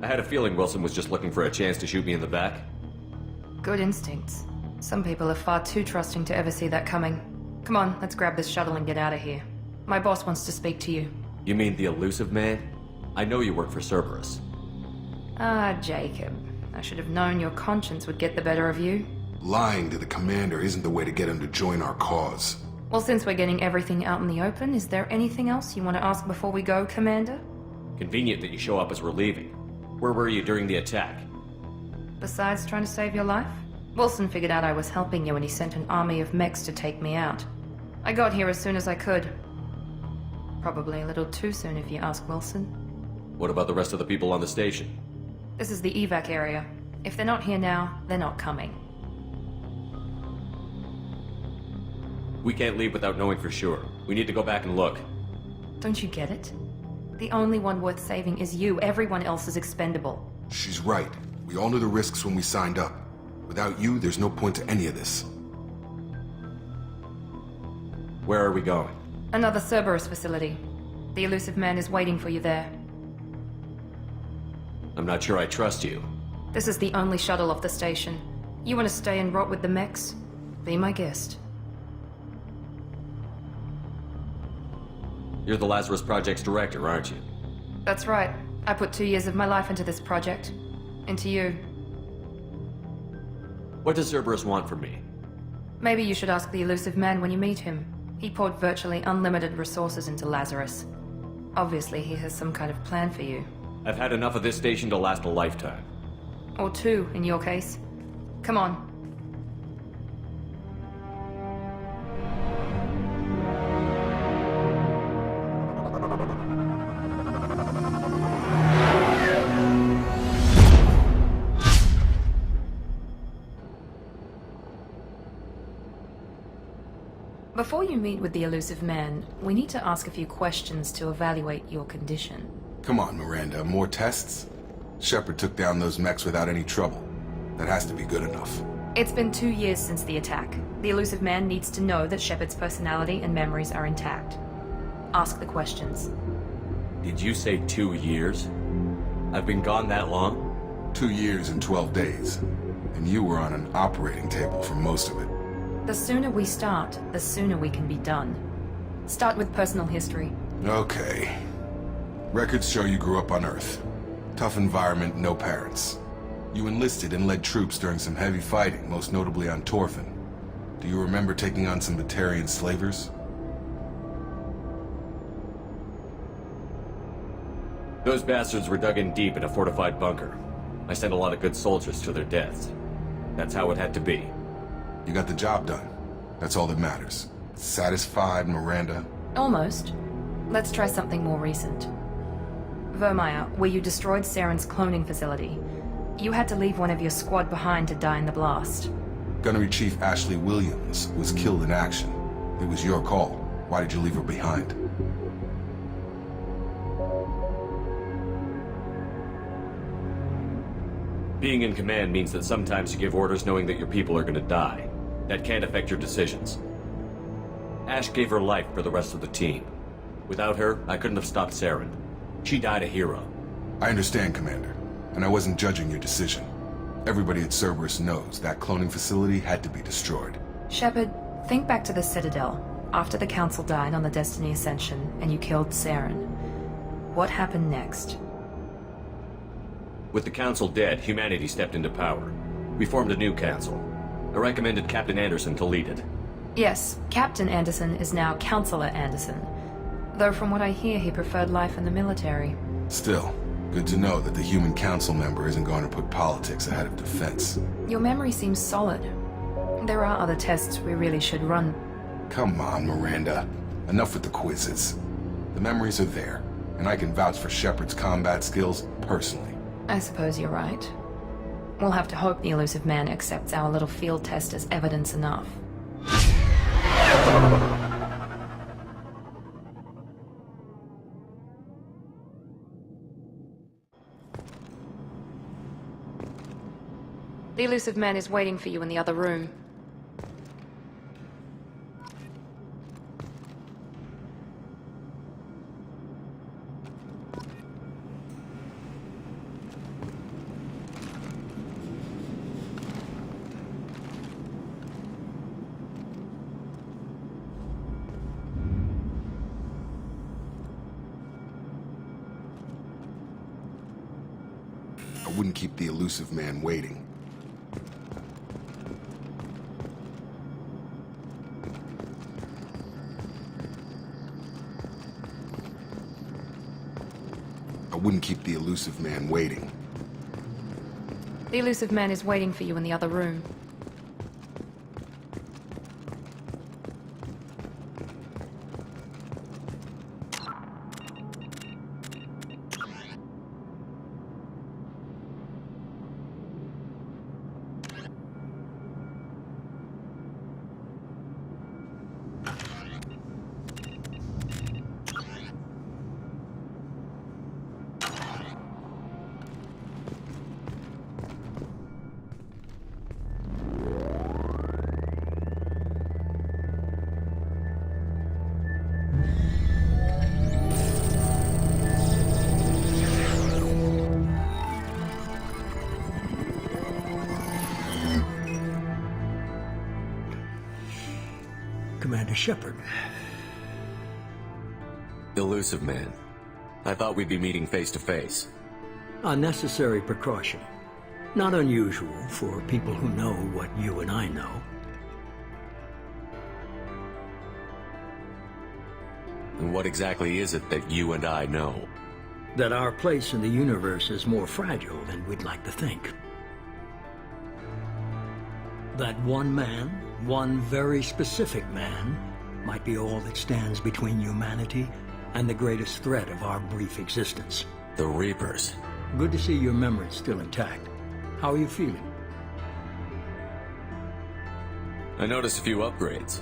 I had a feeling Wilson was just looking for a chance to shoot me in the back. Good instincts. Some people are far too trusting to ever see that coming. Come on, let's grab this shuttle and get out of here. My boss wants to speak to you. You mean the elusive man? I know you work for Cerberus. Ah, Jacob. I should have known your conscience would get the better of you. Lying to the commander isn't the way to get him to join our cause. Well, since we're getting everything out in the open, is there anything else you want to ask before we go, Commander? Convenient that you show up as we're leaving. Where were you during the attack? Besides trying to save your life? Wilson figured out I was helping you and he sent an army of mechs to take me out. I got here as soon as I could. Probably a little too soon if you ask Wilson. What about the rest of the people on the station? This is the evac area. If they're not here now, they're not coming. We can't leave without knowing for sure. We need to go back and look. Don't you get it? The only one worth saving is you. Everyone else is expendable. She's right. We all knew the risks when we signed up. Without you, there's no point to any of this. Where are we going? Another Cerberus facility. The elusive man is waiting for you there. I'm not sure I trust you. This is the only shuttle off the station. You want to stay and rot with the mechs? Be my guest. You're the Lazarus Project's director, aren't you? That's right. I put 2 years of my life into this project. Into you. What does Cerberus want from me? Maybe you should ask the elusive man when you meet him. He poured virtually unlimited resources into Lazarus. Obviously, he has some kind of plan for you. I've had enough of this station to last a lifetime. Or 2, in your case. Come on. Before you meet with the elusive man, we need to ask a few questions to evaluate your condition. Come on, Miranda, more tests? Shepard took down those mechs without any trouble. That has to be good enough. It's been 2 years since the attack. The elusive man needs to know that Shepard's personality and memories are intact. Ask the questions. Did you say 2 years? I've been gone that long? 2 years and 12 days. And you were on an operating table for most of it. The sooner we start, the sooner we can be done. Start with personal history. Okay. Records show you grew up on Earth. Tough environment, no parents. You enlisted and led troops during some heavy fighting, most notably on Torfin. Do you remember taking on some Batarian slavers? Those bastards were dug in deep in a fortified bunker. I sent a lot of good soldiers to their deaths. That's how it had to be. You got the job done. That's all that matters. Satisfied, Miranda? Almost. Let's try something more recent. Vermeer, where you destroyed Saren's cloning facility. You had to leave one of your squad behind to die in the blast. Gunnery Chief Ashley Williams was killed in action. It was your call. Why did you leave her behind? Being in command means that sometimes you give orders knowing that your people are gonna die. That can't affect your decisions. Ash gave her life for the rest of the team. Without her, I couldn't have stopped Saren. She died a hero. I understand, Commander. And I wasn't judging your decision. Everybody at Cerberus knows that cloning facility had to be destroyed. Shepard, think back to the Citadel, after the Council died on the Destiny Ascension and you killed Saren. What happened next? With the Council dead, humanity stepped into power. We formed a new Council. I recommended Captain Anderson to lead it. Yes, Captain Anderson is now Counselor Anderson. Though from what I hear, he preferred life in the military. Still, good to know that the human council member isn't going to put politics ahead of defense. Your memory seems solid. There are other tests we really should run. Come on, Miranda. Enough with the quizzes. The memories are there, and I can vouch for Shepard's combat skills personally. I suppose you're right. We'll have to hope the elusive man accepts our little field test as evidence enough. The elusive man is waiting for you in the other room. I wouldn't keep the elusive man waiting. I wouldn't keep the elusive man waiting. The elusive man is waiting for you in the other room. Commander Shepard. Elusive man. I thought we'd be meeting face to face. A necessary precaution. Not unusual for people who know what you and I know. And what exactly is it that you and I know? That our place in the universe is more fragile than we'd like to think. That one man, one very specific man, might be all that stands between humanity and the greatest threat of our brief existence. The Reapers. Good to see your memory's still intact. How are you feeling? I noticed a few upgrades.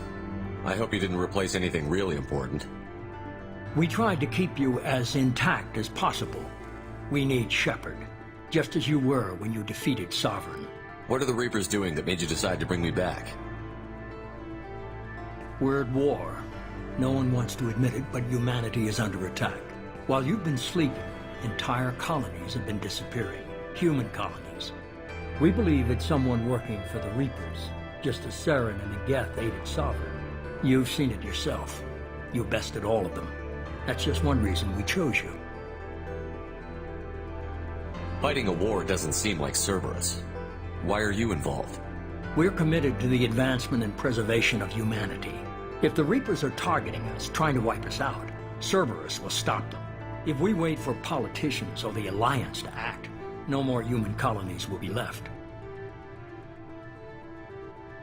I hope you didn't replace anything really important. We tried to keep you as intact as possible. We need Shepard, just as you were when you defeated Sovereign. What are the Reapers doing that made you decide to bring me back? We're at war. No one wants to admit it, but humanity is under attack. While you've been sleeping, entire colonies have been disappearing. Human colonies. We believe it's someone working for the Reapers, just as Saren and the Geth aided Sovereign. You've seen it yourself. You bested all of them. That's just one reason we chose you. Fighting a war doesn't seem like Cerberus. Why are you involved? We're committed to the advancement and preservation of humanity. If the Reapers are targeting us, trying to wipe us out, Cerberus will stop them. If we wait for politicians or the Alliance to act, no more human colonies will be left.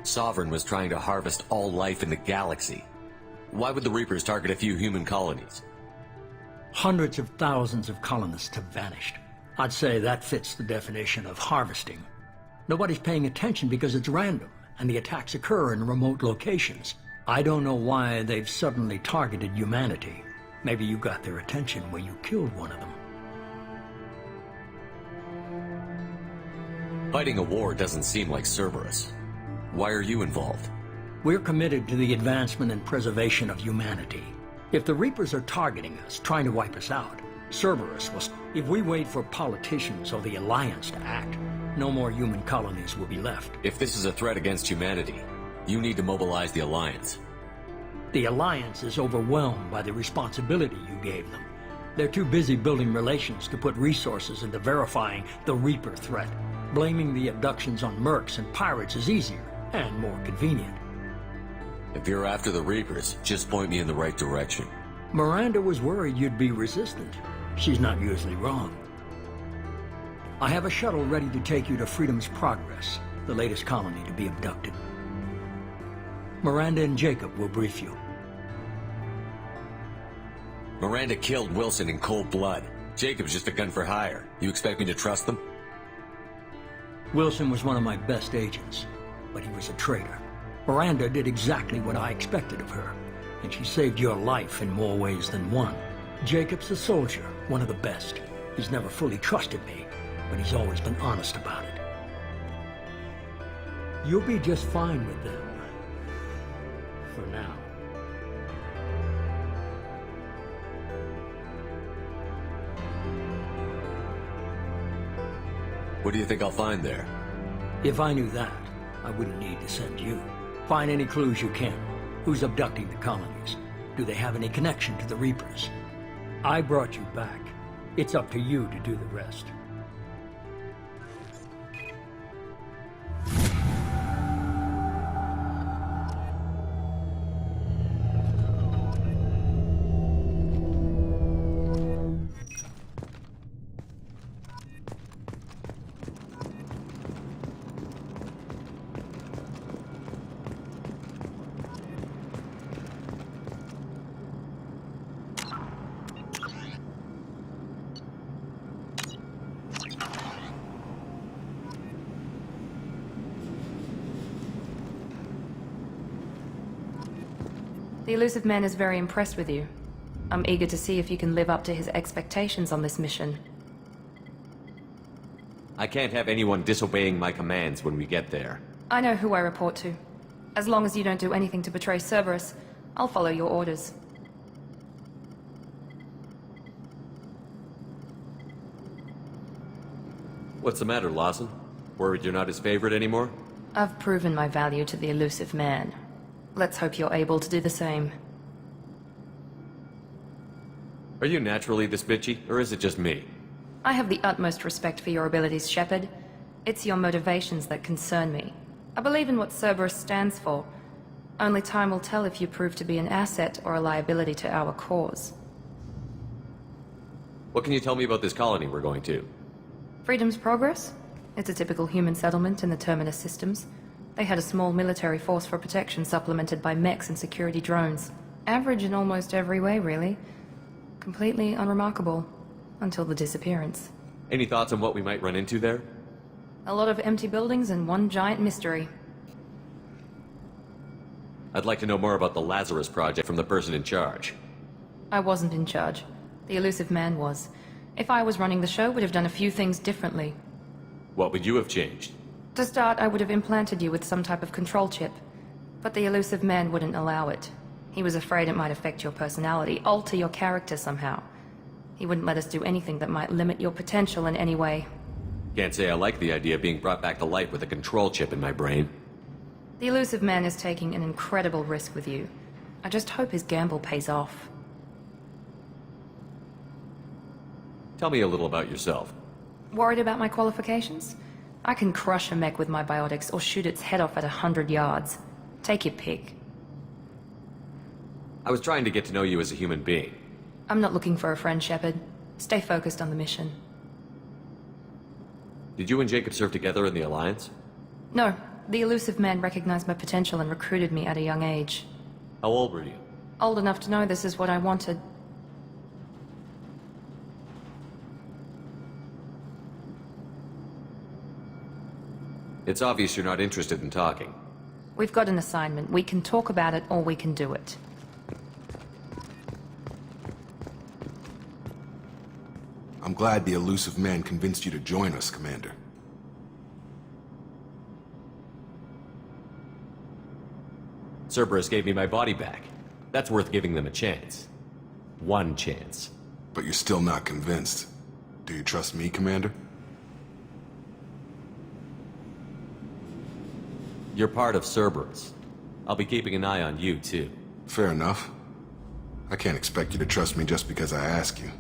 Sovereign was trying to harvest all life in the galaxy. Why would the Reapers target a few human colonies? Hundreds of thousands of colonists have vanished. I'd say that fits the definition of harvesting. Nobody's paying attention because it's random, and the attacks occur in remote locations. I don't know why they've suddenly targeted humanity. Maybe you got their attention when you killed one of them. Fighting a war doesn't seem like Cerberus. Why are you involved? We're committed to the advancement and preservation of humanity. If the Reapers are targeting us, trying to wipe us out, Cerberus will... If we wait for politicians or the Alliance to act, no more human colonies will be left. If this is a threat against humanity, you need to mobilize the Alliance. The Alliance is overwhelmed by the responsibility you gave them. They're too busy building relations to put resources into verifying the Reaper threat. Blaming the abductions on mercs and pirates is easier and more convenient. If you're after the Reapers, just point me in the right direction. Miranda was worried you'd be resistant. She's not usually wrong. I have a shuttle ready to take you to Freedom's Progress, the latest colony to be abducted. Miranda and Jacob will brief you. Miranda killed Wilson in cold blood. Jacob's just a gun for hire. You expect me to trust them? Wilson was one of my best agents, but he was a traitor. Miranda did exactly what I expected of her, and she saved your life in more ways than one. Jacob's a soldier, one of the best. He's never fully trusted me, but he's always been honest about it. You'll be just fine with them. For now. What do you think I'll find there? If I knew that, I wouldn't need to send you. Find any clues you can. Who's abducting the colonies? Do they have any connection to the Reapers? I brought you back. It's up to you to do the rest. The Elusive Man is very impressed with you. I'm eager to see if you can live up to his expectations on this mission. I can't have anyone disobeying my commands when we get there. I know who I report to. As long as you don't do anything to betray Cerberus, I'll follow your orders. What's the matter, Lawson? Worried you're not his favorite anymore? I've proven my value to the Elusive Man. Let's hope you're able to do the same. Are you naturally this bitchy, or is it just me? I have the utmost respect for your abilities, Shepard. It's your motivations that concern me. I believe in what Cerberus stands for. Only time will tell if you prove to be an asset or a liability to our cause. What can you tell me about this colony we're going to? Freedom's Progress? It's a typical human settlement in the Terminus systems. They had a small military force for protection supplemented by mechs and security drones. Average in almost every way, really. Completely unremarkable. Until the disappearance. Any thoughts on what we might run into there? A lot of empty buildings and one giant mystery. I'd like to know more about the Lazarus Project from the person in charge. I wasn't in charge. The Elusive Man was. If I was running the show, would have done a few things differently. What would you have changed? To start, I would have implanted you with some type of control chip. But the Elusive Man wouldn't allow it. He was afraid it might affect your personality, alter your character somehow. He wouldn't let us do anything that might limit your potential in any way. Can't say I like the idea of being brought back to life with a control chip in my brain. The Elusive Man is taking an incredible risk with you. I just hope his gamble pays off. Tell me a little about yourself. Worried about my qualifications? I can crush a mech with my biotics or shoot its head off at 100 yards. Take your pick. I was trying to get to know you as a human being. I'm not looking for a friend, Shepard. Stay focused on the mission. Did you and Jacob serve together in the Alliance? No, the Elusive Man recognized my potential and recruited me at a young age. How old were you? Old enough to know this is what I wanted. It's obvious you're not interested in talking. We've got an assignment. We can talk about it or we can do it. I'm glad the Elusive Man convinced you to join us, Commander. Cerberus gave me my body back. That's worth giving them a chance. One chance. But you're still not convinced. Do you trust me, Commander? You're part of Cerberus. I'll be keeping an eye on you, too. Fair enough. I can't expect you to trust me just because I ask you.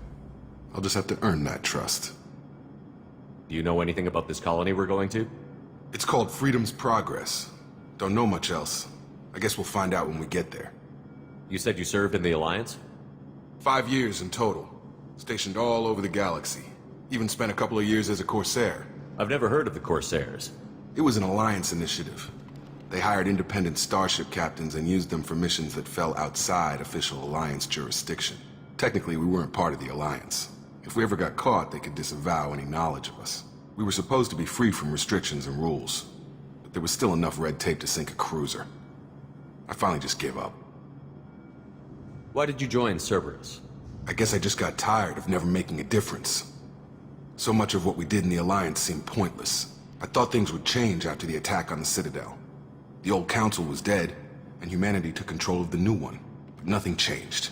I'll just have to earn that trust. Do you know anything about this colony we're going to? It's called Freedom's Progress. Don't know much else. I guess we'll find out when we get there. You said you served in the Alliance? 5 years in total. Stationed all over the galaxy. Even spent a couple of years as a Corsair. I've never heard of the Corsairs. It was an Alliance initiative. They hired independent starship captains and used them for missions that fell outside official Alliance jurisdiction. Technically, we weren't part of the Alliance. If we ever got caught, they could disavow any knowledge of us. We were supposed to be free from restrictions and rules, but there was still enough red tape to sink a cruiser. I finally just gave up. Why did you join Cerberus? I guess I just got tired of never making a difference. So much of what we did in the Alliance seemed pointless. I thought things would change after the attack on the Citadel. The old council was dead, and humanity took control of the new one. But nothing changed.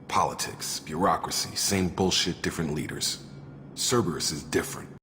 Politics, bureaucracy, same bullshit, different leaders. Cerberus is different.